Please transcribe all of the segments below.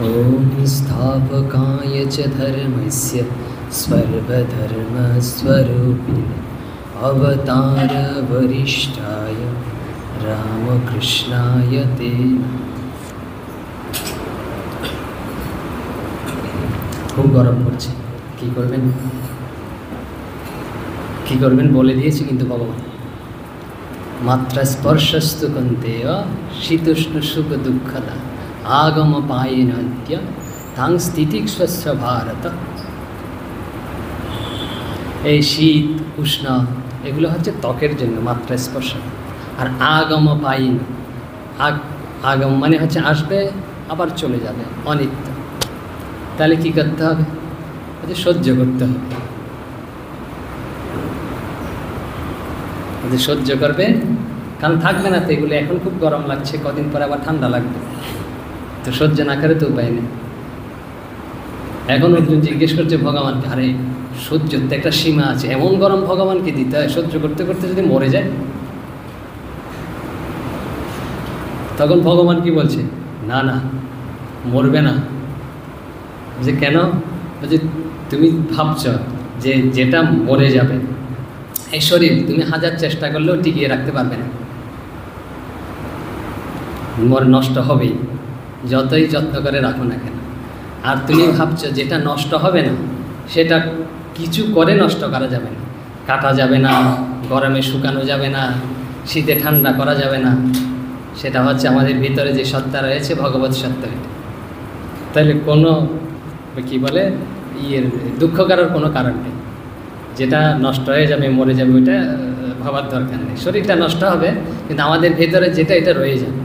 ॐ स्थापकाय च धर्मस्य सर्वधर्मस्वरूपिणे अवतारवरिष्ठाय रामकृष्णाय ते খুব গরম পড়ছে, কী করবেন বলে দিয়েছি কিন্তু ভগবান। মাত্রা স্পর্শস্তু কন্তেয় শীতোষ্ণ সুখ দুঃখদা আগম পায়েনদ্য তাং স্থিতিস্বস্য ভারত। এই শীত উষ্ণ এগুলো হচ্ছে ত্বকের জন্য মাত্রা স্পর্শ। আর আগম পাইন, আগম মানে হচ্ছে আসবে আবার চলে যাবে, অনিত্য। তাহলে কী করতে হবে? সহ্য করতে হবে। সহ্য করবে, কারণ থাকবে না তো এগুলো। এখন খুব গরম লাগছে, কদিন পরে আবার ঠান্ডা লাগবে, তো সহ্য না করে তো উপায় নেই। এখন একজন জিজ্ঞেস করছে ভগবানকে, আরে সহ্যর তো একটা সীমা আছে, এমন গরম ভগবানকে দিতে হয়? সহ্য করতে করতে যদি মরে যায়? তখন ভগবান কি বলছে? না না, মরবে না। যে কেন? যে তুমি ভাবছ যে যেটা মরে যাবে, এই শরীর তুমি হাজার চেষ্টা করলেও টিকিয়ে রাখতে পারবে না, নষ্ট হবেই, যতই যত্ন করে রাখো না কেন। আর তুমি ভাবছো যেটা নষ্ট হবে না সেটা কিছু করে নষ্ট করা যাবে না, কাটা যাবে না, গরমে শুকানো যাবে না, শীতে ঠান্ডা করা যাবে না। সেটা হচ্ছে আমাদের ভিতরে যে সত্তা রয়েছে, ভগবত সত্তা। তাহলে কোনো কি বলে দুঃখ করার কোনো কারণ নেই। যেটা নষ্ট হয়ে যাবে, মরে যাবে, ওইটা ভাবার দরকার নেই। শরীরটা নষ্ট হবে, কিন্তু আমাদের ভেতরে যেটা এটা রয়ে যাবে।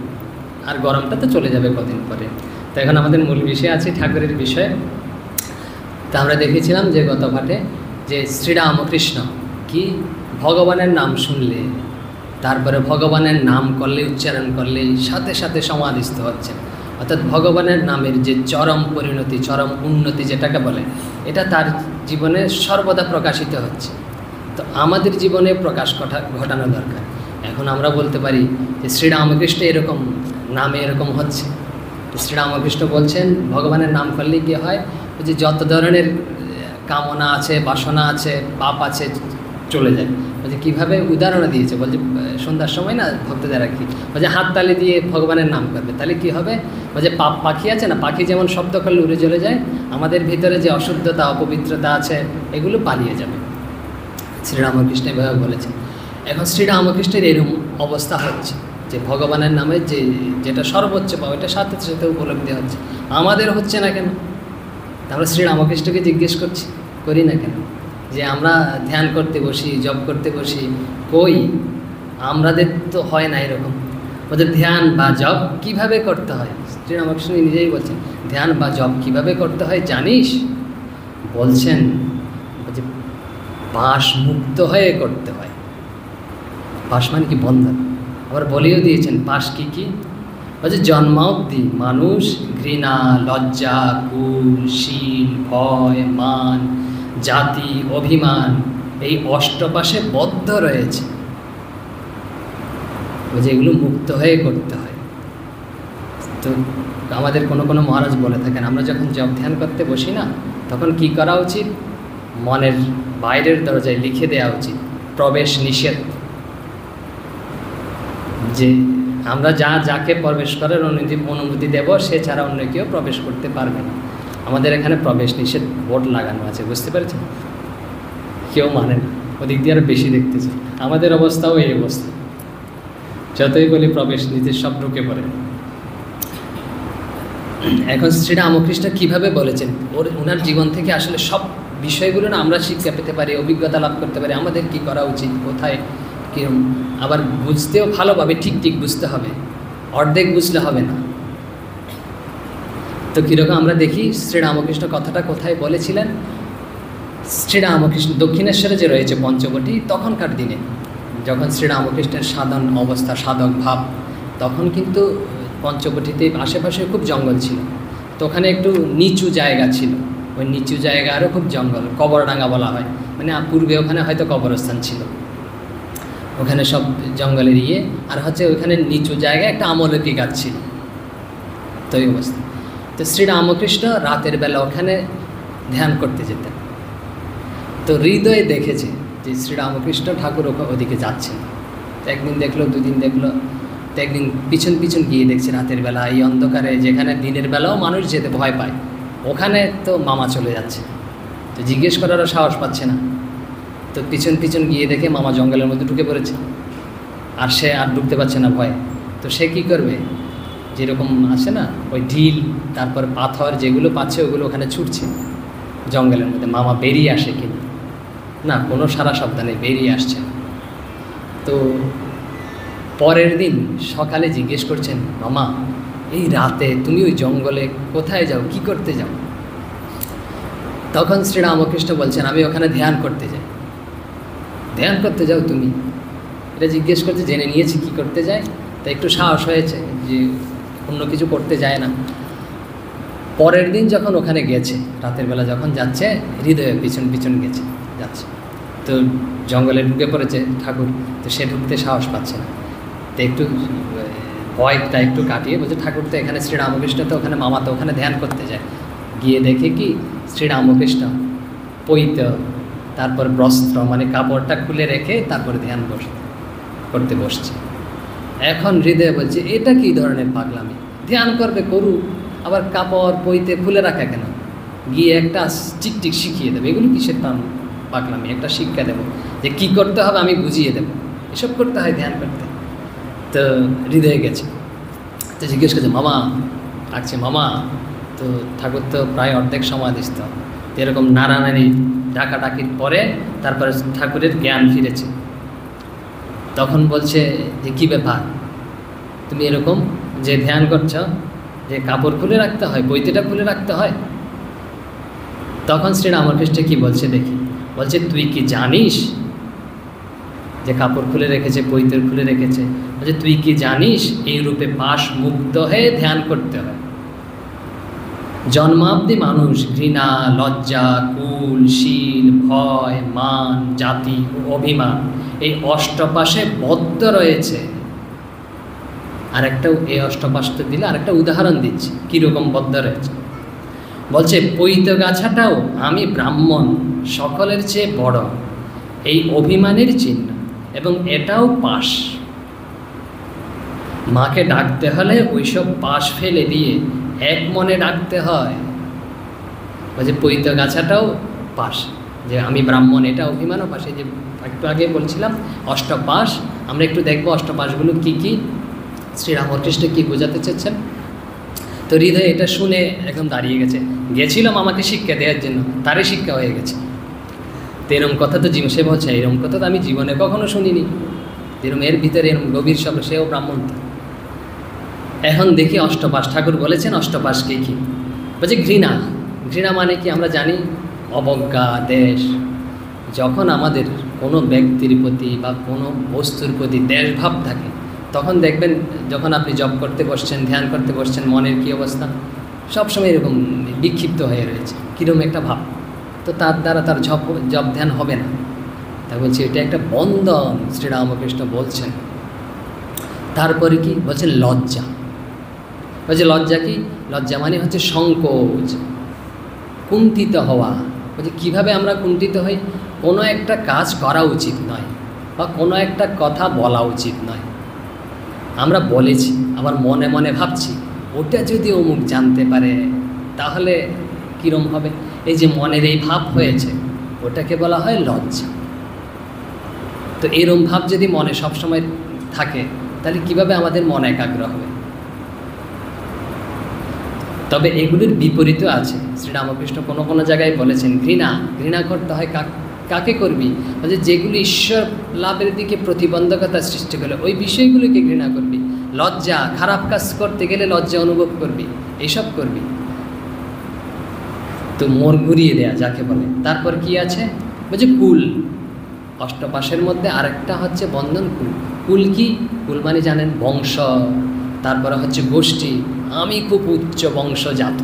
আর গরমটা তো চলে যাবে কদিন পরে। তো এখন আমাদের মূল বিষয় আছে ঠাকুরের বিষয়ে। তা আমরা দেখেছিলাম যে গত পাঠে যে শ্রীরামকৃষ্ণ কি ভগবানের নাম শুনলে, তারপরে ভগবানের নাম করলে, উচ্চারণ করলে সাথে সাথে সমাধিস্থ হচ্ছে। অর্থাৎ ভগবানের নামের যে চরম পরিণতি, চরম উন্নতি যেটাকে বলে, এটা তার জীবনে সর্বদা প্রকাশিত হচ্ছে। তো আমাদের জীবনে প্রকাশ ঘটানো দরকার। এখন আমরা বলতে পারি যে শ্রীরামকৃষ্ণ এরকম নামে এরকম হচ্ছে। শ্রীরামকৃষ্ণ বলছেন ভগবানের নাম করলে কী হয়, যে যত ধরনের কামনা আছে, বাসনা আছে, পাপ আছে, চলে যায়। বলছে কীভাবে? উদাহরণ দিয়েছে। বলছে সন্ধ্যার সময় না ভক্তদের আর কি, বলছে হাততালি দিয়ে ভগবানের নাম করবে, তাহলে কী হবে? বলছে পাখি আছে না, পাখি যেমন শব্দ করলে উড়ে চলে যায়, আমাদের ভিতরে যে অশুদ্ধতা, অপবিত্রতা আছে, এগুলো পালিয়ে যাবে। শ্রীরামকৃষ্ণ এভাবে বলেছেন। এখন শ্রীরামকৃষ্ণের এরকম অবস্থা হচ্ছে যে ভগবানের নামে যেটা সর্বোচ্চ পাওয়া, এটা সাথে সাথে উপলব্ধি হচ্ছে। আমাদের হচ্ছে না কেন? আমরা শ্রীরামকৃষ্ণকে জিজ্ঞেস করি না কেন? যে আমরা ধ্যান করতে বসি, জপ করতে বসি, কই আমাদের তো হয় না এরকম। বলছে ধ্যান বা জপ কীভাবে করতে হয়? শ্রীরামকৃষ্ণ নিজেই বলছেন, ধ্যান বা জপ কীভাবে করতে হয় জানিস? বলছেন যে পাশ মুক্ত হয়ে করতে হয়। পাশ মানে কি? বন্ধন। আবার বলেও দিয়েছেন পাশ কি কি। বলছে জন্মাবধি মানুষ ঘৃণা, লজ্জা, কুল, শীল, ভয়, মান, জাতি, অভিমান, এই অষ্টপাশে বদ্ধ রয়েছে। বলছে এগুলো মুক্ত হয়ে করতে হয়। তো আমাদের কোনো কোনো মহারাজ বলে থাকেন, আমরা যখন জপ ধ্যান করতে বসি না, তখন কি করা উচিত? মনের বাইরের দরজায় লিখে দেওয়া উচিত প্রবেশ নিষেধ। যে আমরা যাকে প্রবেশ করার অনুমতি দেব, সে ছাড়া অন্য কেউ প্রবেশ করতে পারবে না। আমাদের এখানে প্রবেশ নিষেধ বোর্ড লাগানো আছে, বুঝতে পেরেছেন? কেউ মানে না, ওদিক দিয়ে আরও বেশি দেখতেছে। আমাদের অবস্থাও এই অবস্থা, যতই বলি প্রবেশ নিষেধ সব ঢুকে পড়ে। এখন শ্রীরামকৃষ্ণ কীভাবে বলেছেন, ওনার জীবন থেকে আসলে সব বিষয়গুলো না আমরা শিক্ষা পেতে পারি, অভিজ্ঞতা লাভ করতে পারি। আমাদের কি করা উচিত, কোথায় কীরকম, আবার বুঝতেও ভালোভাবে ঠিক বুঝতে হবে, অর্ধেক বুঝলে হবে না। তো কীরকম আমরা দেখি শ্রীরামকৃষ্ণ কথাটা কোথায় বলেছিলেন। শ্রীরামকৃষ্ণ দক্ষিণেশ্বরে যে রয়েছে পঞ্চবটি, তখনকার দিনে যখন শ্রীরামকৃষ্ণের সাধন অবস্থা, সাধক ভাব, তখন কিন্তু পঞ্চবটিতে আশেপাশে খুব জঙ্গল ছিল। তো ওখানে একটু নিচু জায়গা ছিল, ওই নিচু জায়গা আরও খুব জঙ্গল, কবরডাঙ্গা বলা হয়। মানে পূর্বে ওখানে হয়তো কবরস্থান ছিল, ওখানে সব জঙ্গলের আর হচ্ছে ওইখানে নিচু জায়গায় একটা আমলকি গাছ ছিল। তো এই অবস্থা। তো শ্রীরামকৃষ্ণ রাতের বেলা ওখানে ধ্যান করতে যেতেন। তো হৃদয় দেখেছে যে শ্রীরামকৃষ্ণ ঠাকুর ওদিকে যাচ্ছেন। তো একদিন দেখলো, দুদিন দেখলো, তো একদিন পিছন পিছন গিয়ে দেখছে রাতের বেলা এই অন্ধকারে, যেখানে দিনের বেলাও মানুষ যেতে ভয় পায়, ওখানে তো মামা চলে যাচ্ছে। তো জিজ্ঞেস করারও সাহস পাচ্ছে না। তো পিছন পিছন গিয়ে দেখে মামা জঙ্গলের মধ্যে ঢুকে পড়েছে, আর সে আর ঢুকতে পারছে না ভয়ে। তো সে কী করবে, যেরকম আছে না ওই ঢিল, তারপর পাথর যেগুলো পাচ্ছে ওগুলো ওখানে ছুটছে জঙ্গলের মধ্যে। মামা বেরিয়ে আসে কিন্তু না, কোনো সারা শব্দ নেই, বেরিয়ে আসছে। তো পরের দিন সকালে জিজ্ঞেস করছেন, মামা এই রাতে তুমি ওই জঙ্গলে কোথায় যাও, কি করতে যাও? তখন শ্রীরামকৃষ্ণ বলছেন, আমি ওখানে ধ্যান করতে যাই। ধ্যান করতে যাও তুমি? এটা জিজ্ঞেস করতে জেনে নিয়েছি কি করতে যায়, তা একটু সাহস হয়েছে যে অন্য কিছু করতে যায় না। পরের দিন যখন ওখানে গেছে, রাতের বেলা যখন যাচ্ছে, হৃদয়ে পিছন পিছন যাচ্ছে, তো জঙ্গলে ঢুকে পড়েছে ঠাকুর। তো সে ঢুকতে সাহস পাচ্ছে না। তো একটু ভয়টা একটু কাটিয়ে বলছে, ঠাকুর তো এখানে, শ্রীরামকৃষ্ণ তো ওখানে, মামা তো ওখানে ধ্যান করতে যায়। গিয়ে দেখে কি শ্রীরামকৃষ্ণ পৈত, তারপর বস্ত্র মানে কাপড়টা খুলে রেখে তারপরে ধ্যান করতে বসছে। এখন হৃদয় বলছে, এটা কি ধরনের পাগলামি, ধ্যান করবে করুক, আবার কাপড় পৈতে খুলে রাখা কেন? গিয়ে একটা টিকটিক শিখিয়ে দেবে, এগুলো কিসের পাগলামি, একটা শিক্ষা দেবো যে কী করতে হবে আমি বুঝিয়ে দেবো, এসব করতে হয় ধ্যান করতে। তো হৃদয়ে গেছে, তো জিজ্ঞেস করছে, মামা ডাকছে, মামা। তো ঠাকুর তো প্রায় অর্ধেক সমাধিস্থ। তো এরকম নাড়ানাড়ি ডাকাডাকির পরে তারপরে ঠাকুরের জ্ঞান ফিরেছে। তখন বলছে যে কী ব্যাপার, তুমি এরকম যে ধ্যান করছো, যে কাপড় খুলে রাখতে হয়, বইতেটা খুলে রাখতে হয়? তখন শ্রীরামকৃষ্ণ কি বলছে দেখি, বলছে, তুই কি জানিস যে কাপড় খুলে রেখেছে, বইতের খুলে রেখেছে? বলছে, তুই কি জানিস এই রূপে পাশ মুক্ত হয়ে ধ্যান করতে হয়? জন্মাবধি মানুষ ঘৃণা, লজ্জা, কুল, শীল, ভয়, মান, জাতি ও অভিমান এই অষ্টপাশে বদ্ধ রয়েছে। আরেকটা এই অষ্টপাশটা দিলে আরেকটা উদাহরণ দিচ্ছি কীরকম বদ্ধ রয়েছে। বলছে, পৈত গাছাটাও আমি ব্রাহ্মণ সকলের চেয়ে বড়, এই অভিমানের চিহ্ন, এবং এটাও পাশ। মাকে ডাকতে হলে ওইসব পাশ ফেলে দিয়ে এক মনে ডাকতে হয়। বলছে, পৈত গাছাটাও পাশ, যে আমি ব্রাহ্মণ, এটা অভিমানও পাশ। এই যে একটু আগে বলছিলাম অষ্টপাশ, আমরা একটু দেখবো অষ্টপাশগুলো কী কী, শ্রীরামকৃষ্ণ কী বোঝাতে চাচ্ছেন। তো হৃদয় এটা শুনে একদম দাঁড়িয়ে গেছে। গেছিলাম আমাকে শিক্ষা দেওয়ার জন্য, তারই শিক্ষা হয়ে গেছে। তো এরম কথা তো সে বলছে, এরম কথা তো আমি জীবনে কখনো শুনিনি, এরম এর ভিতরে এরম গভীর শব্দ, সেও ব্রাহ্মণ। এখন দেখি অষ্টপাশ, ঠাকুর বলেছেন অষ্টপাশ কে কী। বলছে, ঘৃণা। ঘৃণা মানে কি আমরা জানি, অবজ্ঞা, দেশ। যখন আমাদের কোনো ব্যক্তির প্রতি বা কোনো বস্তুর প্রতি দেশভাব থাকে, তখন দেখবেন যখন আপনি জপ করতে বসছেন, ধ্যান করতে বসছেন, মনের কী অবস্থা, সবসময় এরকম বিক্ষিপ্ত হয়ে রয়েছে, কীরকম একটা ভাব। তো তার দ্বারা তার জপ ধ্যান হবে না। তাই বলছি এটা একটা বন্ধন, শ্রীরামকৃষ্ণ বলছেন। তারপরে কি বলছেন, লজ্জা। বলছে, লজ্জা কি? লজ্জা মানে হচ্ছে সংকোচ, কুণ্ঠিত হওয়া। বলছে, কীভাবে আমরা কুণ্ঠিত হই? কোনো একটা কাজ করা উচিত নয় বা কোনো একটা কথা বলা উচিত নয়, আমরা বলেছি, আবার মনে মনে ভাবছি ওটা যদি অমুক জানতে পারে তাহলে কীরম হবে। এই যে মনের এই ভাব হয়েছে, ওটাকে বলা হয় লজ্জা। তো এরম ভাব যদি মনে সবসময় থাকে, তাহলে কিভাবে আমাদের মন একাগ্র হবে? তবে এগুলির বিপরীতও আছে। শ্রীরামকৃষ্ণ কোনো কোনো জায়গায় বলেছেন, ঘৃণা। ঘৃণা করতে হয় কাকে করবি? বলছে, যেগুলি ঈশ্বর লাভের দিকে প্রতিবন্ধকতা সৃষ্টি করে ওই বিষয়গুলিকে ঘৃণা করবি। লজ্জা, খারাপ কাজ করতে গেলে লজ্জা অনুভব করবি, এইসব করবি। তো মোর ঘুরিয়ে দেয়া যাকে বলে। তারপর কি আছে? বলছে কুল। অষ্টপাশের মধ্যে আরেকটা হচ্ছে বন্ধন, কুল। কুল কি? কুল মানে জানেন বংশ, তারপরে হচ্ছে গোষ্ঠী, আমি খুব উচ্চ বংশজাত,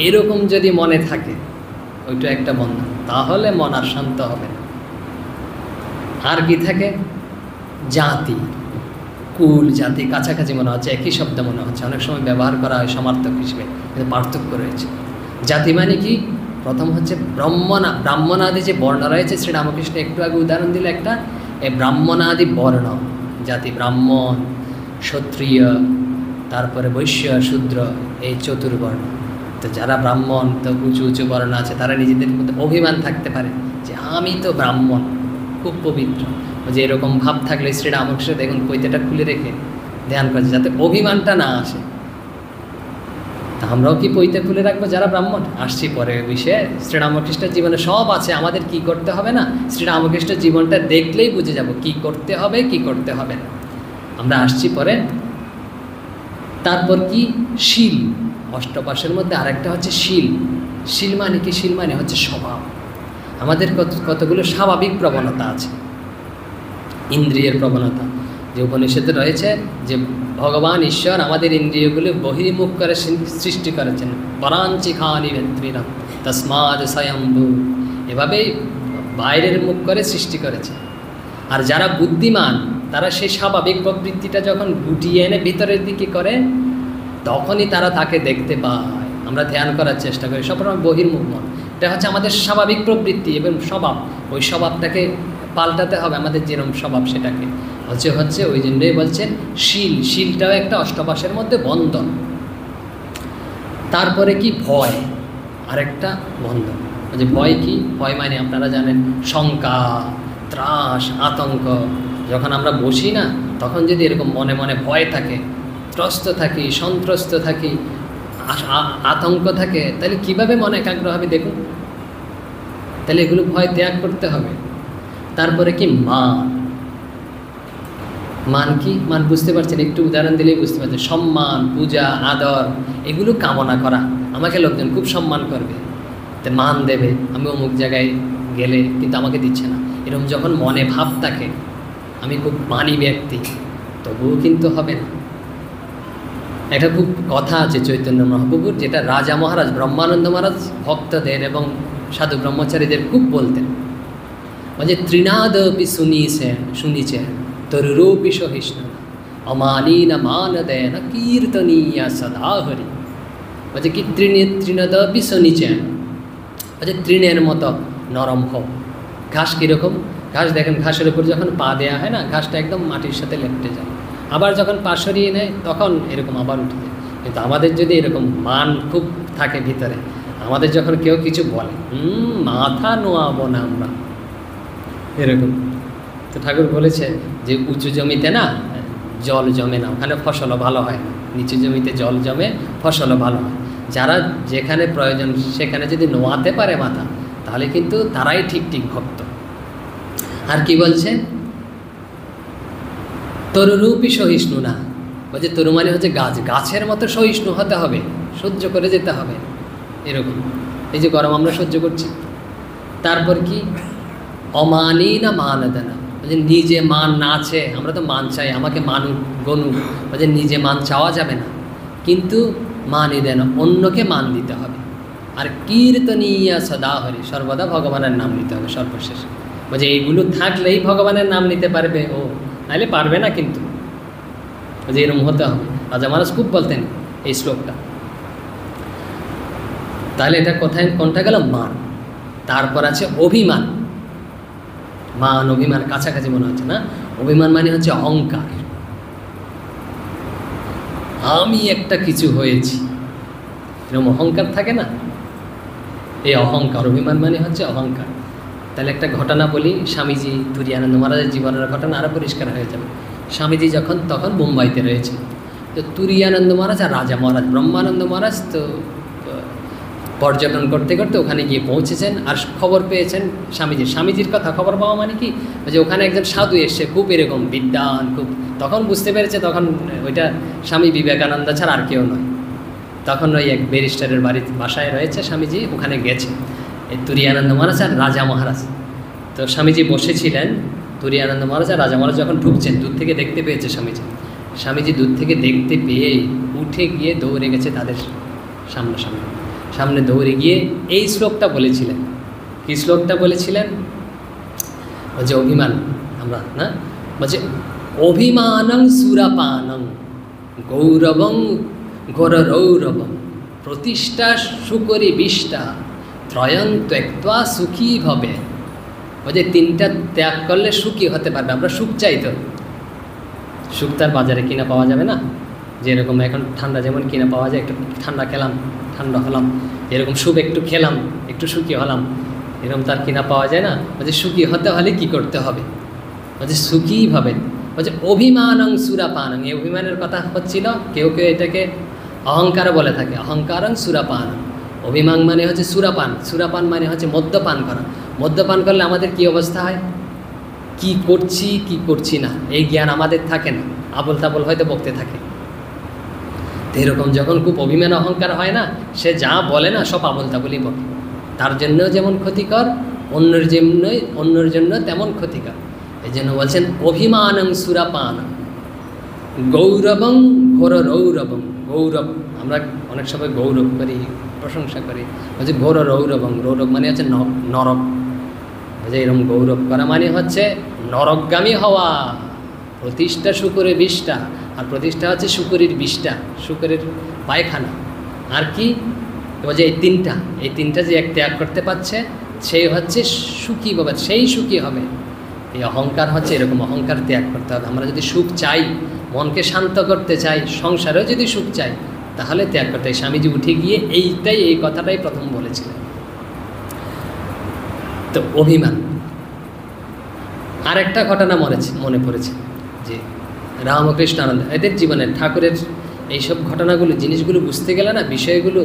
এরকম যদি মনে থাকে, ওইটা একটা বন্ধন। তাহলে মন আর শান্ত হবে না। আর কি থাকে? জাতি। কুল জাতি কাছাকাছি মনে হচ্ছে, একই শব্দ মনে হচ্ছে, অনেক সময় ব্যবহার করা হয় সমার্থক হিসেবে, কিন্তু পার্থক্য রয়েছে। জাতি মানে কি? প্রথম হচ্ছে ব্রাহ্মণাদি যে বর্ণ রয়েছে, শ্রীরামকৃষ্ণ একটু আগে উদাহরণ দিল একটা, এই ব্রাহ্মণাদি বর্ণ জাতি, ব্রাহ্মণ, ক্ষত্রিয়, তারপরে বৈশ্য, শূদ্র, এই চতুর্বর্ণ। তো যারা ব্রাহ্মণ, তো উঁচু উঁচু বর্ণ আছে, তারা নিজেদের মধ্যে অভিমান থাকতে পারে যে আমি তো ব্রাহ্মণ, খুব পবিত্র, যে এরকম ভাব থাকলে শ্রীরামকৃষ্ণ দেখুন পৈতেটা খুলে রেখে ধ্যান করছে যাতে অভিমানটা না আসে। তা আমরাও কি পৈতে খুলে রাখবো যারা ব্রাহ্মণ? আসছি পরে বিষয়ে। শ্রীরামকৃষ্ণের জীবনে সব আছে, আমাদের কি করতে হবে না, শ্রীরামকৃষ্ণের জীবনটা দেখলেই বুঝে যাব কি করতে হবে কি করতে হবে না। আমরা আসছি পরে। তারপর কি? শীল। অষ্টপাশের মধ্যে আরেকটা হচ্ছে শীল। শীল মানে কি? শীল মানে হচ্ছে স্বভাব। আমাদের কতগুলো স্বাভাবিক প্রবণতা আছে, ইন্দ্রিয়ের প্রবণতা, যে উপনিষদে রয়েছে যে ভগবান ঈশ্বর আমাদের ইন্দ্রিয়গুলো বহির্মুখ করে সৃষ্টি করেছেন। পরাঞ্চি খানি ভেত্রীরা তস্মাদ স্বয়ম্ভু, এভাবেই বাইরের মুখ করে সৃষ্টি করেছে। আর যারা বুদ্ধিমান তারা সেই স্বাভাবিক প্রবৃত্তিটা যখন গুটিয়ে এনে ভিতরের দিকে করে, তখনই তারা তাকে দেখতে পায়। আমরা ধ্যান করার চেষ্টা করি, সবসময় বহির্মুখ মন, এটা হচ্ছে আমাদের স্বাভাবিক প্রবৃত্তি এবং স্বভাব। ওই স্বভাবটাকে পাল্টাতে হবে, আমাদের যেরকম স্বভাব সেটাকে হচ্ছে ওই জন্যই বলছেন শীল। শীলটাও একটা অষ্টপাশের মধ্যে বন্ধন। তারপরে কি? ভয়, আরেকটা বন্ধন। যে ভয় কি? ভয় মানে আপনারা জানেন শঙ্কা, ত্রাস, আতঙ্ক। যখন আমরা বসি না, তখন যদি এরকম মনে মনে ভয় থাকে, ত্রস্ত থাকি, সন্ত্রস্ত থাকি, আতঙ্ক থাকে, তাহলে কিভাবে মনে একাগ্র হবে দেখুন। তাহলে এগুলো ভয় ত্যাগ করতে হবে। তারপরে কি? মান। মান কি? মান বুঝতে পারছেন? একটু উদাহরণ দিলেই বুঝতে পারছেন। সম্মান, পূজা, আদর, এগুলো কামনা করা। আমাকে লোকজন খুব সম্মান করবে, তো মান দেবে, আমি অমুক জায়গায় গেলে কিন্তু আমাকে দিচ্ছে না, এরকম যখন মনে ভাব থাকে, আমি খুব মানি ব্যক্তি, তবুও কিন্তু হবে না। একটা খুব কথা আছে চৈতন্য মহাপ্রভুর, যেটা রাজা মহারাজ ব্রহ্মানন্দ মহারাজ ভক্তদের এবং সাধু ব্রহ্মচারীদের খুব বলতেন। বলছে তৃণাদপি শুনিছেন তরুরূপি সহিষ্ণু অমানীন মান দেন কীর্তনীয়া সদা হরি। বলছে কি? তৃণদপি শুনিছেন, বলছে তৃণের মতো নরম হোক। ঘাস কীরকম? ঘাস দেখেন, ঘাসের উপর যখন পা দেওয়া হয় না, ঘাসটা একদম মাটির সাথে লেপটে যায়, আবার যখন পা সরিয়ে নেয় তখন এরকম আবার উঠে যায়। কিন্তু আমাদের যদি এরকম মান খুব থাকে ভিতরে, আমাদের যখন কেউ কিছু বলে মাথা নোয়াবো না আমরা, এরকম। তো ঠাকুর বলেছে যে উঁচু জমিতে না জল জমে না, ওখানে ফসলও ভালো হয় না। নিচু জমিতে জল জমে, ফসলও ভালো হয়। যারা যেখানে প্রয়োজন সেখানে যদি নোয়াতে পারে মাথা, তাহলে কিন্তু তারাই ঠিক ঠিক ভক্ত। আর কি বলছে? তরুরূপী সহিষ্ণু না, বলছে তরু মানে হচ্ছে গাছ, গাছের মতো সহিষ্ণু হতে হবে, সহ্য করে যেতে হবে এরকম। এই যে গরম আমরা সহ্য করছি। তারপর কি? অমানী না মান দেনা, বলছে নিজে মান না আছে, আমরা তো মান চাই, আমাকে মানুক গনুক, বলছে নিজে মান চাওয়া যাবে না, কিন্তু মানই দেন, অন্যকে মান দিতে হবে। আর কীর্তনীয়া সদা হরি, সর্বদা ভগবানের নাম নিতে হবে সর্বশেষ। বলছে এইগুলো থাকলেই ভগবানের নাম নিতে পারবে ও, নাহলে পারবে না। কিন্তু যে এরকম হতে হবে। রাজা মহারাজ খুব বলতেন এই শ্লোকটা। তাহলে এটা কোথায়, কোনটা গেল? মান। তারপর আছে অভিমান। মান অভিমান কাছাকাছি মনে হচ্ছে না? অভিমান মানে হচ্ছে অহংকার, আমি একটা কিছু হয়েছি, এরকম অহংকার থাকে না, এই অহংকার। অভিমান মানে হচ্ছে অহংকার। তাহলে একটা ঘটনা বলি, স্বামীজি তুরিয়ানন্দ মহারাজের জীবনের ঘটনা আরও পরিষ্কার হয়ে যাবে। স্বামীজি তখন মুম্বাইতে রয়েছে, তো তুরিয়ানন্দ মহারাজ আর রাজা মহারাজ ব্রহ্মানন্দ মহারাজ তো পর্যটন করতে করতে ওখানে গিয়ে পৌঁছেছেন, আর খবর পেয়েছেন স্বামীজির কথা খবর পাওয়া মানে কি, যে ওখানে একজন সাধু এসছে, খুব এরকম বিদ্বান, খুব। তখন বুঝতে পেরেছে তখন ওইটা স্বামী বিবেকানন্দ ছাড়া আর কেউ নয়। তখন ওই এক ব্যারিস্টারের বাসায় রয়েছে স্বামীজি, ওখানে গেছে এই তুরিয়ানন্দ মহারাজ আর রাজা মহারাজ। তো স্বামীজি বসেছিলেন, তুরিয়ানন্দ মহারাজ আর রাজা মহারাজ যখন ঢুকছেন, দূর থেকে দেখতে পেয়েছে স্বামীজি দূর থেকে দেখতে পেয়ে উঠে গিয়ে দৌড়ে গেছে তাদের সামনে দৌড়ে গিয়ে এই শ্লোকটা বলেছিলেন। কী শ্লোকটা বলেছিলেন? বলছে অভিমান আমরা না, বলছে অভিমানং সুরাপানং গৌরবং ঘোররৌরবং প্রতিষ্ঠা সুকরি বিষ্টা ত্রয়ং ত্যক্ত্বা সুখী ভবে। ওই যে তিনটা ত্যাগ করলে সুখী হতে পারবে। আমরা সুখ চাই, তো সুখ তার বাজারে কিনা পাওয়া যাবে না। যেরকম এখন ঠান্ডা যেমন কিনা পাওয়া যায়, একটু ঠান্ডা খেলাম ঠান্ডা হলাম, এরকম সুখ একটু খেলাম একটু সুখী হলাম, এরকম তার কিনা পাওয়া যায় না। বলছে সুখী হতে হলে কি করতে হবে, বলছে সুখী ভাবে। বলছে অভিমানং সুরাপানং, এই অভিমানের কথা হচ্ছিল। কেউ কেউ এটাকে অহংকার বলে থাকে, অহংকারং সুরাপান। অভিমান মানে হচ্ছে সুরাপান, সুরাপান মানে হচ্ছে মদ্যপান করা। মদ্যপান করলে আমাদের কি অবস্থা হয়, কি করছি কি করছি না এই জ্ঞান আমাদের থাকে না, আবল তাবল হয়তো বকতে থাকে। তো এরকম যখন খুব অভিমান অহংকার হয় না, সে যা বলে না সব আবল তাবলই বকে। তার জন্য যেমন ক্ষতিকর, অন্যের জন্য তেমন ক্ষতিকর। এই জন্য বলছেন অভিমানং সুরাপান গৌরবং ঘোররৌরবং। গৌরব, আমরা অনেক সময় গৌরব করি, প্রশংসা করি। বলছে ঘোররৌরবং, রৌরব মানে হচ্ছে নরক। বলছে এরকম গৌরব করা মানে হচ্ছে নরকগামী হওয়া। প্রতিষ্ঠা শুকরের বিষটা, আর প্রতিষ্ঠা হচ্ছে শুকরের বিষটা, শুকরের পায়খানা। আর কি বলছে এই তিনটা যে এক ত্যাগ করতে পারছে সেই হচ্ছে সুখী বাবা, সেই সুখী হবে। এই অহংকার হচ্ছে এরকম, অহংকার ত্যাগ করতে হবে। আমরা যদি সুখ চাই, মনকে শান্ত করতে চাই, সংসারেও যদি সুখ চাই, তাহলে ত্যাগ করতে হয়। স্বামীজি উঠে গিয়ে এই কথাটাই প্রথম বলেছিলেন। তো অভিমান। আর একটা ঘটনা মনে পড়েছে যে রামকৃষ্ণানন্দ এদের জীবনের, ঠাকুরের এইসব ঘটনাগুলো, জিনিসগুলো বুঝতে গেলে না, বিষয়গুলো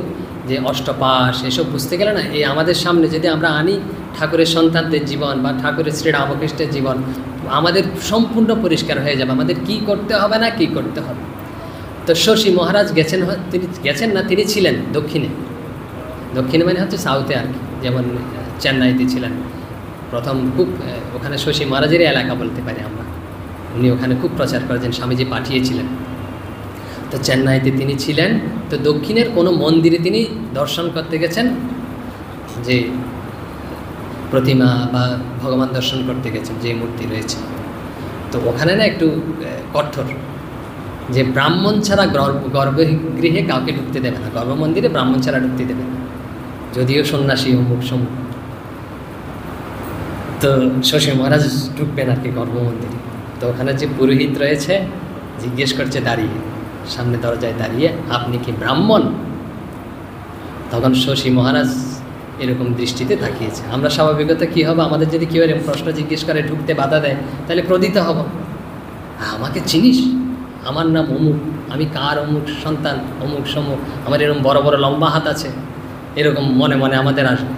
যে অষ্টপাশ এসব বুঝতে গেলে না, এই আমাদের সামনে যদি আমরা আনি ঠাকুরের সন্তানদের জীবন বা ঠাকুরের শ্রী রামকৃষ্ণের জীবন, আমাদের সম্পূর্ণ পরিষ্কার হয়ে যাবে আমাদের কি করতে হবে না কি করতে হবে। তো শশী মহারাজ তিনি ছিলেন দক্ষিণে মানে হচ্ছে সাউথে আর কি, যেমন চেন্নাইতে ছিলেন প্রথম। খুব ওখানে শশী মহারাজেরই এলাকা বলতে পারি আমরা। উনি ওখানে খুব প্রচার করেছেন, স্বামীজি পাঠিয়েছিলেন। তো চেন্নাইতে তিনি ছিলেন। তো দক্ষিণের কোনো মন্দিরে তিনি দর্শন করতে গেছেন, যে প্রতিমা বা ভগবান দর্শন করতে গেছেন, যে মূর্তি রয়েছে। তো ওখানে না একটু কঠোর, যে ব্রাহ্মণ ছাড়া গর্ভগৃহে কাউকে ঢুকতে দেবে না, গর্ভ মন্দিরে ব্রাহ্মণ ছাড়া ঢুকতে দেবে না, যদিও সন্ন্যাসী অমুক সমুক। তো শশী মহারাজ ঢুকবেন আর কি গর্ভ মন্দিরে। তো ওখানে যে পুরোহিত রয়েছে জিজ্ঞেস করছে দাঁড়িয়ে, সামনে দরজায় দাঁড়িয়ে, আপনি কি ব্রাহ্মণ? তখন শশী মহারাজ এরকম দৃষ্টিতে তাকিয়েছে। আমরা স্বাভাবিকত কী হবে, আমাদের যদি কেউ এরকম প্রশ্ন জিজ্ঞেস করে, ঢুকতে বাধা দেয়, তাহলে ক্রোধিত হব। আমাকে চিনিস? আমার নাম অমুক, আমি কার অমুক সন্তান, অমুক সমুক, আমার এরকম বড় বড় লম্বা হাত আছে, এরকম মনে মনে আমাদের আসবে।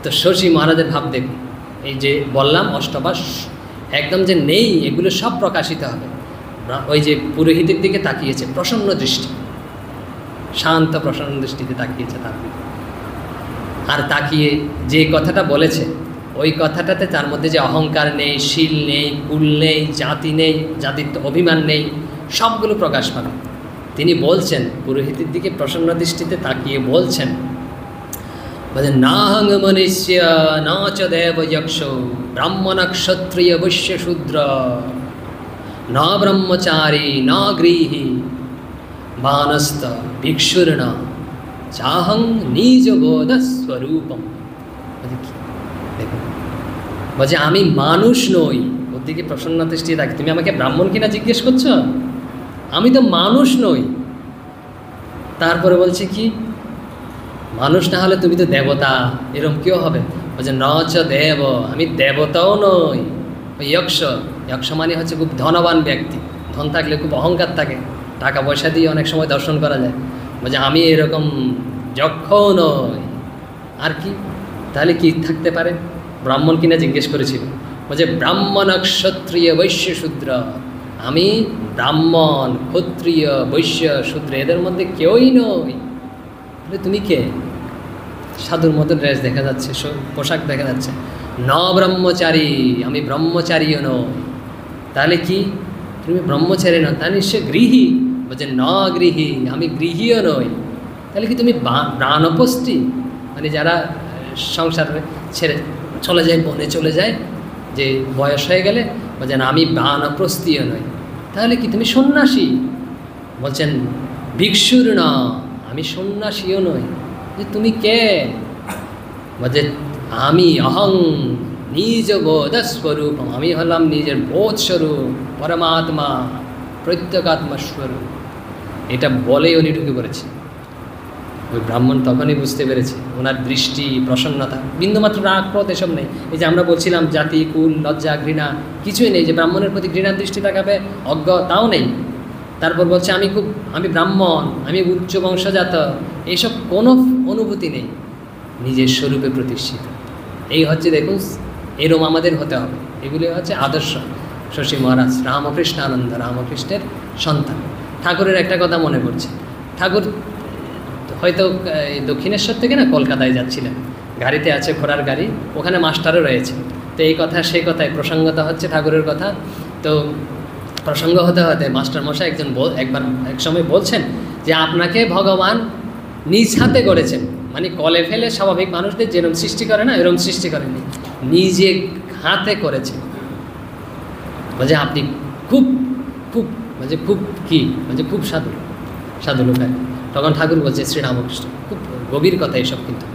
তো শশী মহারাজের ভাব দেখুন, এই যে বললাম অষ্টপাশ একদম যে নেই, এগুলো সব প্রকাশিত হবে। ওই যে পুরোহিতের দিকে তাকিয়েছে প্রসন্ন দৃষ্টি, শান্ত প্রসন্ন দৃষ্টিতে তাকিয়েছে তার দিকে। আর তাকিয়ে যে কথাটা বলেছে, ওই কথাটাতে তার মধ্যে যে অহংকার নেই, শীল নেই, কুল নেই, জাতি নেই, জাতিত্ব অভিমান নেই, সবগুলো প্রকাশ পাবে। তিনি বলছেন, পুরোহিতের দিকে প্রসন্ন দৃষ্টিতে তাকিয়ে বলছেন, নাহং মনুষ্য ন চ দেব যক্ষ ব্রাহ্মণ ক্ষত্রিয় বৈশ্য শূদ্র ন ব্রহ্মচারী ন গৃহী বানস্ত ভিক্ষুর্ন চাহং নিজ বোধ স্বরূপম। দেখুন, বলছে আমি মানুষ নই। ওর দিকে প্রসন্ন দৃষ্টি থাকে, তুমি আমাকে ব্রাহ্মণ কিনা জিজ্ঞেস করছো? আমি তো মানুষ নই। তারপরে বলছে কি, মানুষ না হলে তুমি তো দেবতা, এরকম কেউ হবে? বলছে ন চ দেব, আমি দেবতাও নই। ওই যক্ষ মানে হচ্ছে খুব ধনবান ব্যক্তি, ধন থাকলে খুব অহংকার থাকে, টাকা পয়সা দিয়ে অনেক সময় দর্শন করা যায়। বলছে আমি এরকম যক্ষও নই। আর কি তাহলে কি থাকতে পারে? ব্রাহ্মণ কিনা জিজ্ঞেস করেছিল। বলছে ব্রাহ্মণ ক্ষত্রিয় বৈশ্য শূদ্র, আমি ব্রাহ্মণ ক্ষত্রিয় বৈশ্য শূদ্র এদের মধ্যে কেউই নই। তুমি কে? সাধুর মতো ড্রেস দেখা যাচ্ছে, পোশাক দেখা যাচ্ছে। ন ব্রহ্মচারী, আমি ব্রহ্মচারীও নই। তাহলে কি তুমি ব্রহ্মচারী নয়? তা নিশ্চয় গৃহী। বলছে ন গৃহী, আমি গৃহীও নই। তাহলে কি তুমি প্রাণপষ্টি, মানে যারা সংসার ছেড়ে চলে যায়, বনে চলে যায়, যে বয়স হয়ে গেলে বলছেন আমি বানপ্রস্থীয় নই। তাহলে কি তুমি সন্ন্যাসী? বলছেন ভিক্ষুর না, আমি সন্ন্যাসীও নই। যে তুমি কে? বলছে আমি অহং নিজ বোধস্বরূপ, আমি হলাম নিজের বোধস্বরূপ, পরমাত্মা, প্রত্যেকাত্মা স্বরূপ। এটা বলেই উনি ঢুকে পড়েছে। ওই ব্রাহ্মণ তখনই বুঝতে পেরেছে, ওনার দৃষ্টি, প্রসন্নতা, বিন্দুমাত্র রাগ ক্রোধ এসব নেই। এই যে আমরা বলছিলাম জাতি, কুল, লজ্জা, ঘৃণা কিছুই নেই, যে ব্রাহ্মণের প্রতি ঘৃণার দৃষ্টি তাকাবে, অজ্ঞ, তাও নেই। তারপর বলছে আমি ব্রাহ্মণ, আমি উচ্চ বংশজাত, এইসব কোনো অনুভূতি নেই, নিজের স্বরূপে প্রতিষ্ঠিত। এই হচ্ছে দেখুন, এরম আমাদের হতে হবে। এগুলি হচ্ছে আদর্শ। শশী মহারাজ রামকৃষ্ণানন্দ, রামকৃষ্ণের সন্তান। ঠাকুরের একটা কথা মনে পড়ছে, ঠাকুর হয়তো দক্ষিণেশ্বর থেকে না কলকাতায় যাচ্ছিলেন, গাড়িতে আছে, ঘোড়ার গাড়ি, ওখানে মাস্টারও রয়েছে। তো এই কথা সেই কথায় প্রসঙ্গতা হচ্ছে ঠাকুরের কথা। তো প্রসঙ্গ হতে হতে মাস্টারমশাই একবার এক সময় বলছেন যে আপনাকে ভগবান নিজ হাতে গড়েছেন, মানে কলে ফেলে স্বাভাবিক মানুষদের যেরকম সৃষ্টি করে না, এরকম সৃষ্টি করেনি, নিজে হাতে করেছেন। বলছে আপনি খুব খুব বলছে খুব কি বলছে খুব সাধু লোক। তখন ঠাকুর বলছে, শ্রীরামকৃষ্ণ খুব গভীর কথা এসব, কিন্তু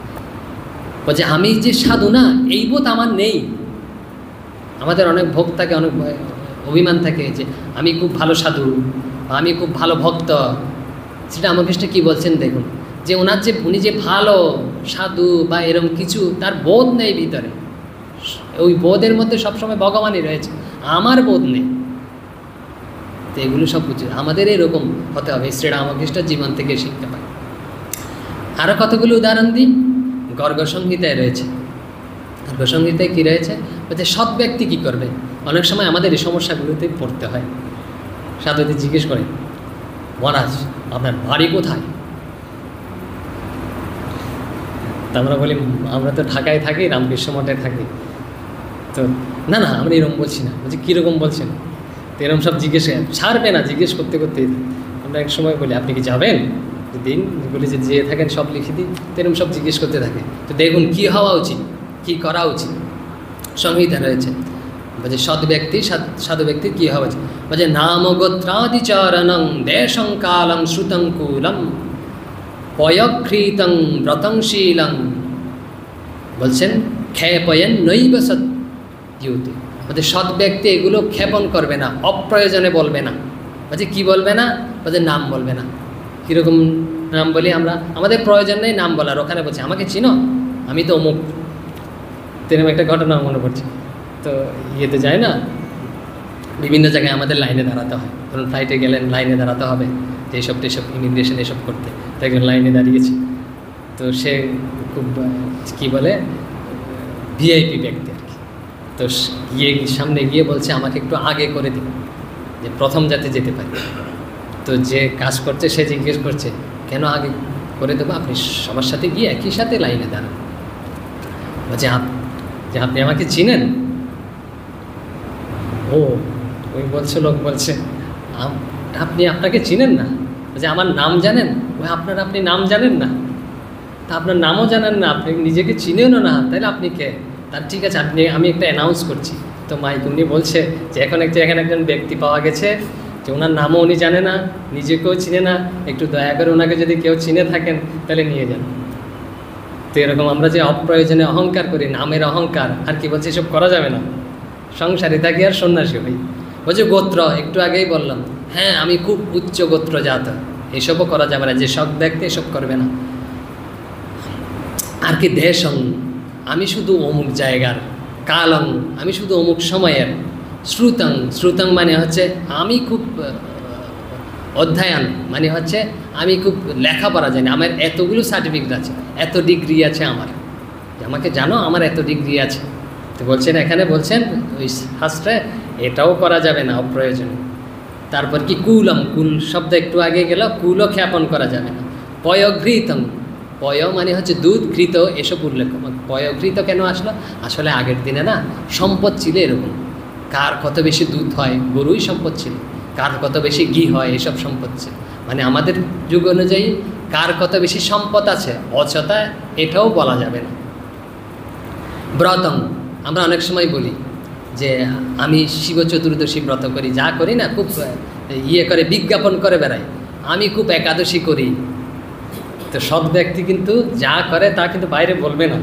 বলছে আমি যে সাধু না, এই বোধ আমার নেই। আমাদের অনেক ভোগ থাকে, অনেক অভিমান থাকে যে আমি খুব ভালো সাধু, আমি খুব ভালো ভক্ত। শ্রীরামকৃষ্ণ কি বলছেন দেখুন, যে উনি যে ভালো সাধু বা এরম কিছু, তার বোধ নেই ভিতরে। ওই বোধের মধ্যে সবসময় ভগবানই রয়েছে, আমার বোধ নেই। তো এগুলো সব কিছু আমাদের এরকম হতে হবে, শ্রীরামকৃষ্ণের জীবন থেকে শিখতে পাই। আরও কতগুলো উদাহরণ দিই। গর্গসংহিতায় রয়েছে। গর্গসংহিতায় কী রয়েছে? বলছে সৎ ব্যক্তি কী করবে। অনেক সময় আমাদের এই সমস্যাগুলোতে পড়তে হয়। সাধুদের জিজ্ঞেস করে, মহারাজ আপনার বাড়ি কোথায়? তা আমরা বলি আমরা তো ঢাকায় থাকি, রামকৃষ্ণ মঠে থাকি। তো না আমরা এরকম বলছি না। বলছি কীরকম বলছেন? তো এরকম সব জিজ্ঞেস ছাড়বে না, জিজ্ঞেস করতে আমরা এক সময় বলি আপনি কি যাবেন দিন, বলি যে যেয়ে থাকেন সব লিখে দিই। তো এরকম সব জিজ্ঞেস করতে থাকে। তো দেখুন কী হওয়া উচিত, কী করা উচিত, সংহিতা রয়েছে। বলছে সৎ ব্যক্তি, সাধু ব্যক্তির কী হওয়া উচিত। বলছে নাম গোত্রাদিচরণং দেশং কালং শ্রুতং কুলম পয়খ্রীতং ব্রতংশীলং। বলছেন ক্ষেপয়েন নৈব সত্যুতে। বলছে সৎ ব্যক্তি এগুলো ক্ষেপণ করবে না, অপ্রয়োজনে বলবে না। বলছে কী বলবে না? বলছে নাম বলবে না। কীরকম নাম বলি আমরা? আমাদের প্রয়োজন নেই নাম বলার। ওখানে বলছে আমাকে চিনো, আমি তো অমুক। তেরকম একটা ঘটনা মনে পড়ছে। তো ইয়েতে যায় না, বিভিন্ন জায়গায় আমাদের লাইনে দাঁড়াতে হয়। ধরুন ফ্লাইটে গেলেন, লাইনে দাঁড়াতে হবে, যে এইসব ইমিগ্রেশন এসব করতে। তো একজন লাইনে দাঁড়িয়েছে। তো সে খুব কী বলে ভিআইপি ব্যক্তি আর কি। তো সামনে গিয়ে বলছে আমাকে একটু আগে করে দিন, যে প্রথম যাতে যেতে পারি। তো যে কাজ করছে সে জিজ্ঞেস করছে কেন আগে করে দেবো, আপনি সবার সাথে গিয়ে একই সাথে লাইনে দাঁড়ান। বলছে যে আপনি আমাকে চিনেন? ও ওই বলছে, লোক বলছে আপনাকে চিনেন না? বলছে আমার নাম জানেন? ওই আপনি নাম জানেন না? তা আপনার নামও জানেন না, আপনি নিজেকে চিনেনও না, তাহলে আপনি কে? তার ঠিক আছে, আমি একটা অ্যানাউন্স করছি। তো মাইক উনি বলছে যে এখানে একজন ব্যক্তি পাওয়া গেছে, যে ওনার নামও উনি জানে না, নিজেকেও চিনে না, একটু দয়া করে ওনাকে যদি কেউ চিনে থাকেন তাহলে নিয়ে যান। তো এরকম আমরা যে অপ্রয়োজনে অহংকার করি, নামের অহংকার, আর কি বলছে এসব করা যাবে না। সংসারে থাকি আর সন্ন্যাসী হই। বলছে গোত্র, একটু আগেই বললাম, হ্যাঁ আমি খুব উচ্চ গোত্র জাত, এসবও করা যাবে না, যে সব ব্যক্তি এসব করবে না। আর কি দেশং, আমি শুধু অমুক জায়গার, কালং, আমি শুধু অমুক সময়ের, শ্রুতং মানে হচ্ছে আমি খুব অধ্যয়ন, মানে হচ্ছে আমি খুব লেখাপড়া জানি, আমার এতগুলো সার্টিফিকেট আছে, এত ডিগ্রি আছে আমার, আমাকে জানো আমার এত ডিগ্রি আছে। তো বলছেন এখানে বলছেন ওই শাস্ত্রে এটাও করা যাবে না অপ্রয়োজনে। তারপর কি কুলম, কুল শব্দ একটু আগে গেল, কুলও খ্যাপন করা যাবে না। পয়ঘৃতং, পয় মানে হচ্ছে দুধ, ঘৃত এসব উল্লেখ। পয়ঘৃত কেন আসলো? আসলে আগের দিনে না সম্পদ ছিল এরকম, কার কত বেশি দুধ হয় গরুই সম্পদ ছিল, কার কত বেশি ঘি হয় এসব সম্পদ ছিল। মানে আমাদের যুগ অনুযায়ী কার কত বেশি সম্পদ আছে অযথা এটাও বলা যাবে না। ব্রতং, আমরা অনেক সময় বলি যে আমি শিব চতুর্দশী ব্রত করি, যা করি না খুব ইয়ে করে বিজ্ঞাপন করে বেড়াই, আমি খুব একাদশী করি। তো সৎ ব্যক্তি কিন্তু যা করে তা কিন্তু বাইরে বলবে না,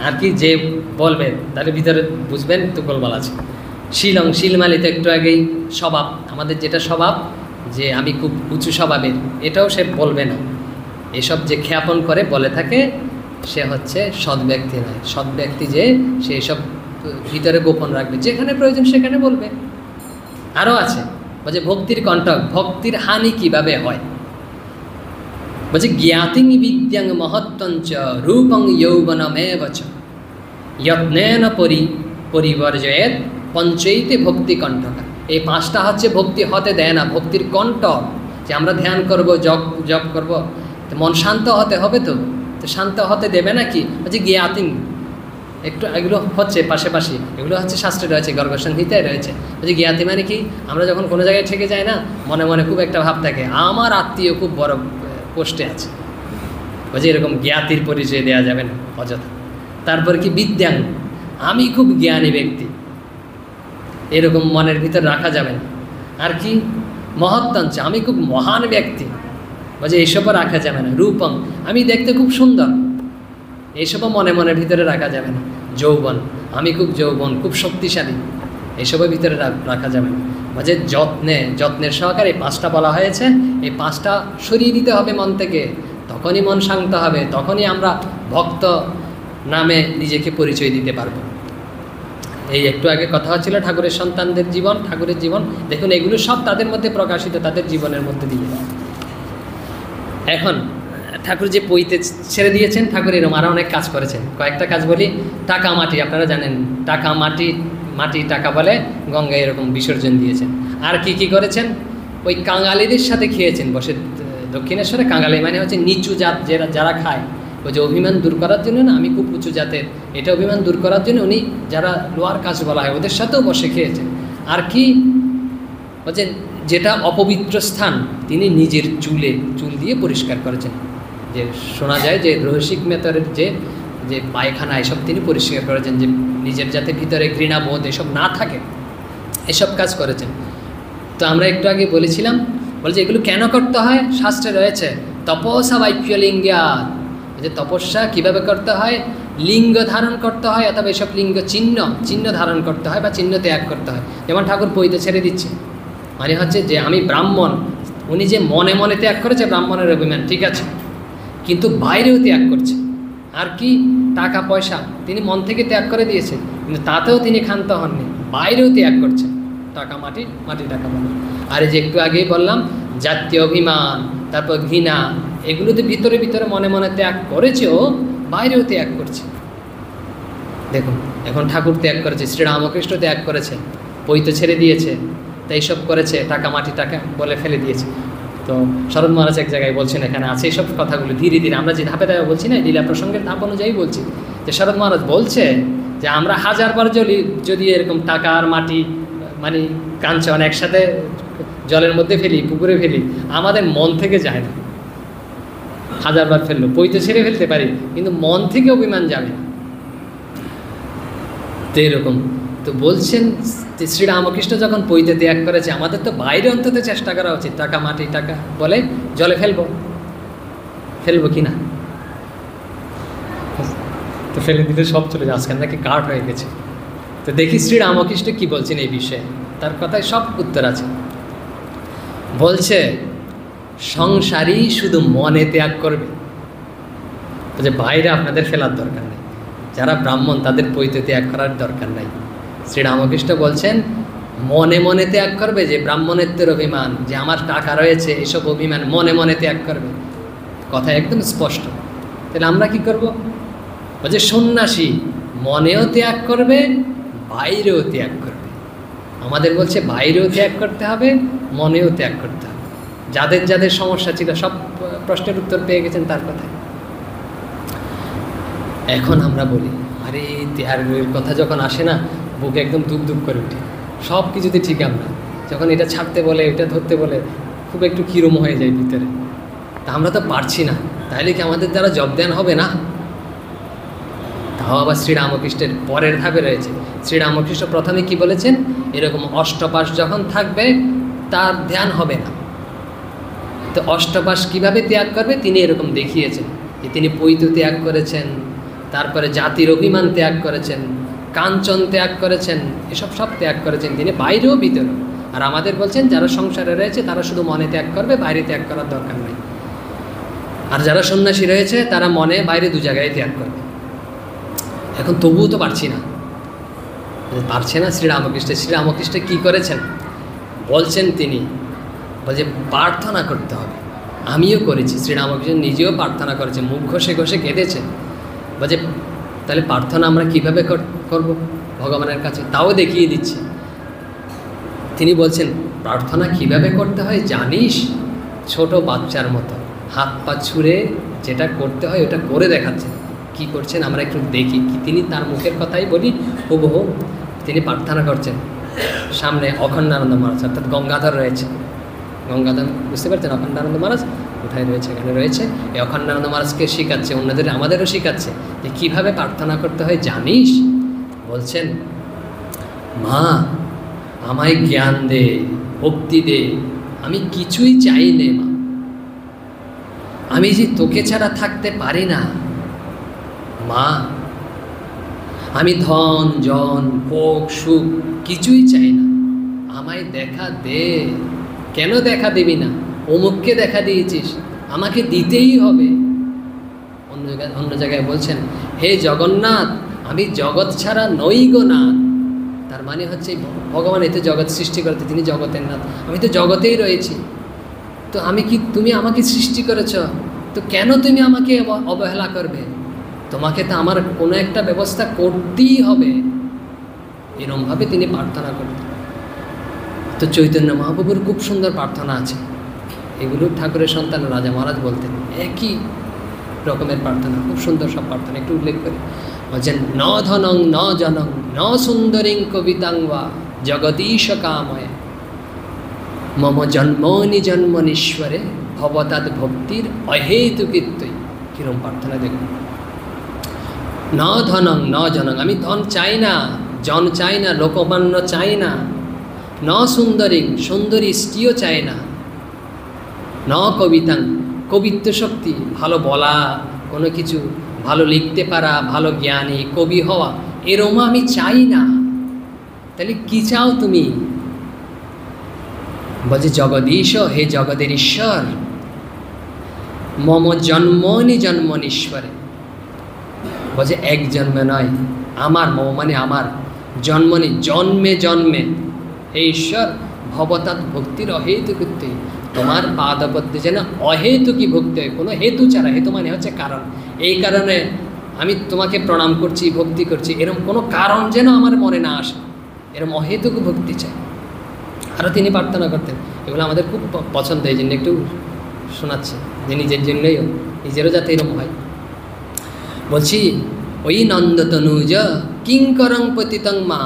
আর কি যে বলবে তার ভিতরে বুঝবেন তুকলবাল আছে। শিলমালিতে একটু আগেই স্বভাব, আমাদের যেটা স্বভাব যে আমি খুব উঁচু স্বভাবের, এটাও সে বলবে না। এসব যে খ্যাপন করে বলে থাকে সে হচ্ছে সৎ ব্যক্তি নয়। সৎ ব্যক্তি যে সে এসব ভিতরে গোপন রাখবে, যেখানে প্রয়োজন সেখানে বলবে। আরও আছে বলছে ভক্তির কণ্ঠক, ভক্তির হানি কিভাবে হয়, বলছে জ্ঞাতিং বিদ্যাং মহত্তঞ্চ রূপং যৌবনমেব চ যত্নেন পরিবর্জয়েত পঞ্চৈতে ভক্তি কণ্ঠকা। এই পাঁচটা হচ্ছে ভক্তি হতে দেয় না, ভক্তির কণ্ঠ। যে আমরা ধ্যান করব, জপ করব, তো মন শান্ত হতে হবে, তো শান্ত হতে দেবে না কি? বলছে জ্ঞাতিং, একটু এগুলো হচ্ছে পাশাপাশি, এগুলো হচ্ছে শাস্ত্রে রয়েছে, গর্গসংহিতায় রয়েছে। বলছে জ্ঞাতি মানে কি? আমরা যখন কোনো জায়গায় থেকে যাই না, মনে মনে খুব একটা ভাব থাকে আমার আত্মীয় খুব বড় পোস্টে আছে, বলছে এরকম জ্ঞাতির পরিচয় দেওয়া যাবে না অযথা। তারপর কি বিদ্যাং, আমি খুব জ্ঞানী ব্যক্তি, এরকম মনের ভিতর রাখা যাবে না। আর কি মহত্তঞ্চ, আমি খুব মহান ব্যক্তি, বলছে এইসবও রাখা যাবে না। রূপং, আমি দেখতে খুব সুন্দর, এইসবও মনের ভিতরে রাখা যাবে না। যৌবন, আমি খুব যৌবন, খুব শক্তিশালী, এইসবের ভিতরে রাখা যাবে না। বলছে যত্নের সহকারে এই পাঁচটা বলা হয়েছে, এই পাঁচটা সরিয়ে দিতে হবে মন থেকে, তখনই মন শান্ত হবে, তখনই আমরা ভক্ত নামে নিজেকে পরিচয় দিতে পারবো। এই একটু আগে কথা হচ্ছিল ঠাকুরের সন্তানদের জীবন, ঠাকুরের জীবন দেখুন, এগুলো সব তাদের মধ্যে প্রকাশিত, তাদের জীবনের মধ্যে দিয়ে। এখন ঠাকুর যে পইতে ছেড়ে দিয়েছেন, ঠাকুর এরকম আরও অনেক কাজ করেছেন। কয়েকটা কাজ বলি। টাকা মাটি, আপনারা জানেন টাকা মাটি টাকা বলে গঙ্গায় এরকম বিসর্জন দিয়েছেন। আর কি করেছেন? ওই কাঙালিদের সাথে খেয়েছেন বসে। দক্ষিণেশ্বরে কাঙালি মানে হচ্ছে নিচু জাত, যারা খায়, ওই যে অভিমান দূর করার জন্য না, আমি খুব উঁচু জাতের, এটা অভিমান দূর করার জন্য উনি যারা লোয়ার কাজ বলা হয় ওদের সাথেও বসে খেয়েছেন। আর কি বলছেন, যেটা অপবিত্র স্থান তিনি নিজের চুল দিয়ে পরিষ্কার করেছেন। যে শোনা যায় যে রহস্যিক মেতরের যে পায়খানা এসব তিনি পরিষ্কার করেছেন, যে নিজের যাতে ভিতরে ঘৃণাবোধ এসব না থাকে, এসব কাজ করেছেন। তো আমরা একটু আগে বলেছিলাম, বলছে এগুলো কেন করতে হয়? শাস্ত্রে রয়েছে তপসা বাক্যলিঙ্গা, যে তপস্যা কিভাবে করতে হয়, লিঙ্গ ধারণ করতে হয়, অথবা এসব লিঙ্গ চিহ্ন ধারণ করতে হয় বা চিহ্ন ত্যাগ করতে হয়। যেমন ঠাকুর পইতে ছেড়ে দিচ্ছে, মানে হচ্ছে যে আমি ব্রাহ্মণ, উনি যে মনে মনে ত্যাগ করেছে ব্রাহ্মণের অভিমান, ঠিক আছে, কিন্তু বাইরেও ত্যাগ করছে। আর কি টাকা পয়সা তিনি মন থেকে ত্যাগ করে দিয়েছে, কিন্তু তাতেও তিনি ক্ষান্ত হননি, বাইরেও ত্যাগ করছে। টাকা মাটি টাকা মানুষ। আর এই যে একটু আগেই বললাম জাতীয় অভিমান, তারপর ঘৃণা, এগুলোতে ভিতরে মনে ত্যাগ করেছেও, বাইরেও ত্যাগ করছে। দেখুন এখন ঠাকুর ত্যাগ করেছে, শ্রীরামকৃষ্ণ ত্যাগ করেছে, পইতে ছেড়ে দিয়েছে, তাই এইসব করেছে, টাকা বলে ফেলে দিয়েছে। তো শরৎ মহারাজ এক জায়গায় বলছেন, এখানে আছে এইসব কথাগুলো ধীরে ধীরে, আমরা যে ধাপে বলছি না, লীলা প্রসঙ্গের ধাপ অনুযায়ী বলছি, যে শরৎ মহারাজ বলছে যে আমরা 1000 বার যদি এরকম টাকা আর মাটি মানে কাঞ্চন একসাথে জলের মধ্যে ফেলি, পুকুরে ফেলি, আমাদের মন থেকে যায় না। 1000 বার ফেললো, পইতে ছেড়ে ফেলতে পারি, কিন্তু মন থেকে অভিমান যাবে না। তো এরকম তো বলছেন শ্রীরামকৃষ্ণ যখন পইতে ত্যাগ করেছে, আমাদের তো বাইরে অন্তত চেষ্টা করা উচিত। টাকা বলে জলে ফেলবো কি না? তো ফেলে দিলে সব চলে যায়, আজকাল নাকি কাঠ হয়ে গেছে। তো দেখি শ্রীরামকৃষ্ণ কি বলছেন এই বিষয়ে, তার কথায় সব উত্তর আছে। বলছে সংসারী শুধু মনে ত্যাগ করবে, যে বাইরে আপনাদের ফেলার দরকার নেই, যারা ব্রাহ্মণ তাদের পইতে ত্যাগ করার দরকার নাই। শ্রীরামকৃষ্ণ বলছেন মনে ত্যাগ করবে, যে ব্রাহ্মণত্বের অভিমান, যে আমার টাকা রয়েছে, এসব অভিমান মনে ত্যাগ করবে। কথা একদম স্পষ্ট। তাহলে আমরা কি করব? বলছে সন্ন্যাসী মনেও ত্যাগ করবে, বাইরেও ত্যাগ করবে। আমাদের বলছে বাইরেও ত্যাগ করতে হবে, মনেও ত্যাগ করতে হবে। যাদের সমস্যা ছিল সব প্রশ্নের উত্তর পেয়ে গেছেন তার কথায়। এখন আমরা বলি আরে ত্যাগের কথা যখন আসে না, বুকে একদম দুপ করে উঠে। সব কিছুতে ঠিক আমরা যখন এটা ছাড়তে বলে, এটা ধরতে বলে, খুব একটু কিরম হয়ে যায় ভিতরে। তা আমরা তো পারছি না, তাহলে কি আমাদের দ্বারা জব ধ্যান হবে না? তাও আবার শ্রীরামকৃষ্ণের পরের ধাপে রয়েছে। শ্রীরামকৃষ্ণ প্রথমে কি বলেছেন, এরকম অষ্টপাশ যখন থাকবে তার ধ্যান হবে না। তো অষ্টপাশ কিভাবে ত্যাগ করবে তিনি এরকম দেখিয়েছেন, যে তিনি পৈত ত্যাগ করেছেন, তারপরে জাতির অভিমান ত্যাগ করেছেন, কাঞ্চন ত্যাগ করেছেন, এসব সব ত্যাগ করেছেন তিনি, বাইরেও ভিতরেও। আর আমাদের বলছেন যারা সংসারে রয়েছে তারা শুধু মনে ত্যাগ করবে, বাইরে ত্যাগ করার দরকার নেই। আর যারা সন্ন্যাসী রয়েছে তারা মনে বাইরে দু জায়গায় ত্যাগ করবে। এখন তবুও তো পারছে না শ্রীরামকৃষ্ণ কী করেছেন বলছেন তিনি, বলছে প্রার্থনা করতে হবে। আমিও করেছি, শ্রীরামকৃষ্ণ নিজেও প্রার্থনা করেছে, মুখ ঘষে ঘষে কেঁদেছে। বলছে তাহলে প্রার্থনা আমরা কীভাবে করব ভগবানের কাছে, তাও দেখিয়ে দিচ্ছি। তিনি বলছেন প্রার্থনা কীভাবে করতে হয় জানিস, ছোট বাচ্চার মতো হাত পা ছুঁড়ে যেটা করতে হয় ওটা করে দেখাচ্ছেন। কি করছেন আমরা একটু দেখি, কি তিনি তার মুখের কথাই বলি হুবহু তিনি প্রার্থনা করছেন। সামনে অখণ্ডানন্দ মহারাজ অর্থাৎ গঙ্গাধর রয়েছে, গঙ্গাধর বুঝতে পারছেন, অখণ্ডানন্দ মহারাজ কোথায় রয়েছে, এখানে রয়েছে। এই অখণ্ডানন্দ মহারাজকে শেখাচ্ছে, অন্যদের আমাদেরও শেখাচ্ছে যে কীভাবে প্রার্থনা করতে হয় জানিস। বলছেন মা আমায় জ্ঞান দে, ভক্তি দে, আমি কিছুই চাই নে মা, আমি যে তোকে ছাড়া থাকতে পারি না মা, আমি ধন জন ভোগ সুখ কিছুই চাই না, আমায় দেখা দে। কেন দেখা দিবি না, অমুককে দেখা দিয়েছিস, আমাকে দিতেই হবে। অন্য জায়গায় বলছেন হে জগন্নাথ আমি জগৎ ছাড়া নই গো নাথ। তার মানে হচ্ছে ভগবান এতে জগৎ সৃষ্টি করতে, তিনি জগতের নাথ, আমি তো জগতেই রয়েছি। তো আমি কি, তুমি আমাকে সৃষ্টি করেছ, তো কেন তুমি আমাকে অবহেলা করবে, তোমাকে তো আমার কোনো একটা ব্যবস্থা করতেই হবে। এরমভাবে তিনি প্রার্থনা করতেন। তো চৈতন্য মহাপ্রভুর খুব সুন্দর প্রার্থনা আছে, এগুলো ঠাকুরের সন্তান রাজা মহারাজ বলতেন, একই রকমের প্রার্থনা, খুব সুন্দর সব প্রার্থনা। একটু উল্লেখ করে বলছেন ন ধনং ন জনং ন সুন্দরিং কবিতাঙ্গা জগদীশ কাময় মম জন্মনি জন্মনীশ্বরে ভবতাদ ভক্তির অহেতুকিত্বই। কিরম প্রার্থনা দেখুন, ন ধনং ন জনং, আমি ধন চাই না, জন চাই না, লোকমান্য চাই না, ন সুন্দরিং, সুন্দরী স্ত্রীও চাই না, ন কবিতাং, কবিত্ব শক্তি, ভালো বলা, কোনো কিছু ভালো লিখতে পারা, ভালো জ্ঞানী কবি হওয়া, এরম আমি চাই না। তাহলে কি চাও তুমি? বলছে জগদীশ, হে জগতের ঈশ্বর, মম জন্মনি জন্মনীশ্বরে, বলছে এক জন্মে নয়, আমার, মম মানে আমার, জন্মনি জন্মে জন্মে, হে ঈশ্বর ভবতাৎ ভক্তির অহেতুকৃত্য, তোমার পাদপদ্মে যেন অহেতুকি ভক্তি হয়, কোনো হেতু ছাড়া, হেতু মানে হচ্ছে কারণ, এই কারণে আমি তোমাকে প্রণাম করছি, ভক্তি করছি, এরকম কোনো কারণ যেন আমার মনে না আসে, এরকম অহেতুক ভক্তি চাই। আরও তিনি প্রার্থনা করতেন, এগুলো আমাদের খুব পছন্দ, এই জন্য একটু শোনাচ্ছে, যে নিজের জন্যই নিজেরও যাতে এরকম হয়। বলছি ওই নন্দতনুজ কিঙ্করং পতিতং মা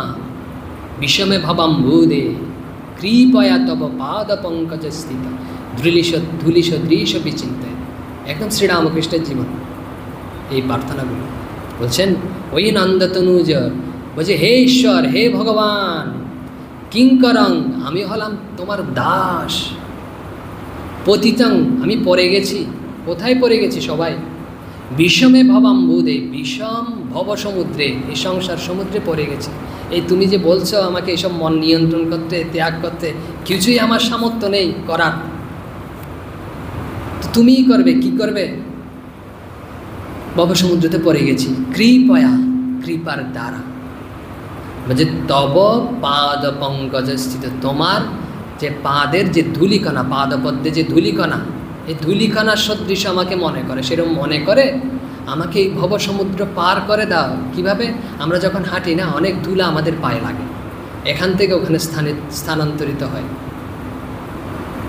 বিষমে ভবাম্বুদে কৃপয়া তব পাদ পঙ্কজ স্থিত ধুলিশ দৃশ বিচিন্তে। একদম শ্রীরামকৃষ্ণের জীবন এই প্রার্থনাগুলো। বলছেন ওই নন্দতনুজ, বলছে হে ঈশ্বর, হে ভগবান, কিঙ্করং, আমি হলাম তোমার দাস, পতিতং, আমি পড়ে গেছি, কোথায় পড়ে গেছি সবাই, বিষমে ভবাম্বুদে, বিষম ভব সমুদ্রে, এই সংসার সমুদ্রে পড়ে গেছে। এই তুমি যে বলছো আমাকে এইসব মন নিয়ন্ত্রণ করতে, ত্যাগ করতে, কিছুই আমার সামর্থ্য নেই করার, তো তুমিই করবে, কি করবে? ভব সমুদ্রতে পড়ে গেছি, কৃপয়া, কৃপার দ্বারা, বলছে তব পাদ পঙ্কজ স্থিত, তোমার যে পাদের যে ধূলিকণা, পাদপদ্মে যে ধূলিকণা, এই ধূলিকণার সদৃশ আমাকে মনে করে, সেরকম মনে করে আমাকে এই ভব সমুদ্র পার করে দাও। কিভাবে? আমরা যখন হাঁটি না, অনেক ধুলা আমাদের পায়ে লাগে, এখান থেকে ওখানে স্থানান্তরিত হয়।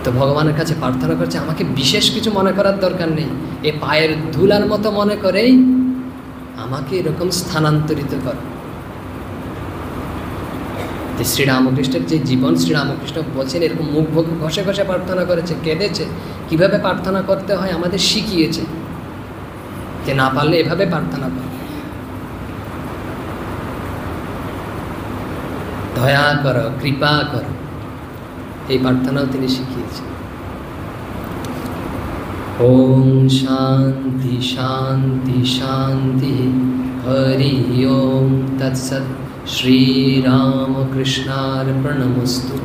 তো ভগবানের কাছে প্রার্থনা করছে আমাকে বিশেষ কিছু মনে করার দরকার নেই, এ পায়ের ধুলার মতো মনে করেই আমাকে এরকম স্থানান্তরিত কর। শ্রীরামকৃষ্ণের যে জীবন, শ্রীরামকৃষ্ণ বলছেন এরকম মুখ ঘষে ঘষে প্রার্থনা করেছে, কেঁদেছে, কিভাবে প্রার্থনা করতে হয় আমাদের শিখিয়েছে, যে না পারলে এভাবে প্রার্থনা কর। দয়া করো, কৃপা করো। এই প্রার্থনাও তিনি শিখিয়েছেন। ওম শান্তি শান্তি শান্তি। হরি ওম তৎসৎ। শ্রীরামকৃষ্ণার্পণমস্তু।